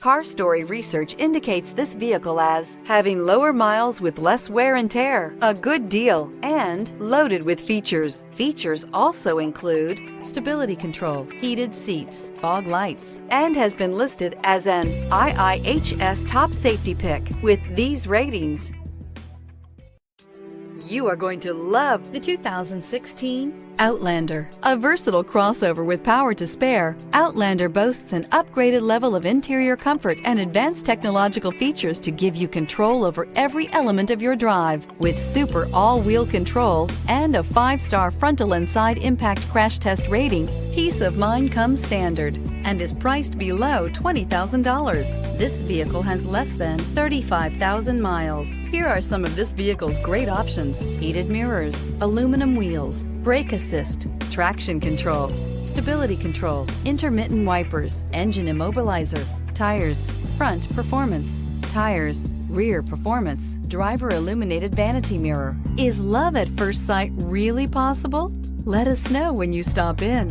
Car Story research indicates this vehicle as having lower miles with less wear and tear, a good deal, and loaded with features. Features also include stability control, heated seats, fog lights, and has been listed as an IIHS top safety pick with these ratings. You are going to love the 2016 Outlander. A versatile crossover with power to spare, Outlander boasts an upgraded level of interior comfort and advanced technological features to give you control over every element of your drive. With super all-wheel control and a 5-star frontal and side impact crash test rating, peace of mind comes standard and is priced below $20,000. This vehicle has less than 35,000 miles. Here are some of this vehicle's great options: heated mirrors, aluminum wheels, brake assist, traction control, stability control, intermittent wipers, engine immobilizer, tires, front performance, tires, rear performance, driver illuminated vanity mirror. Is love at first sight really possible? Let us know when you stop in.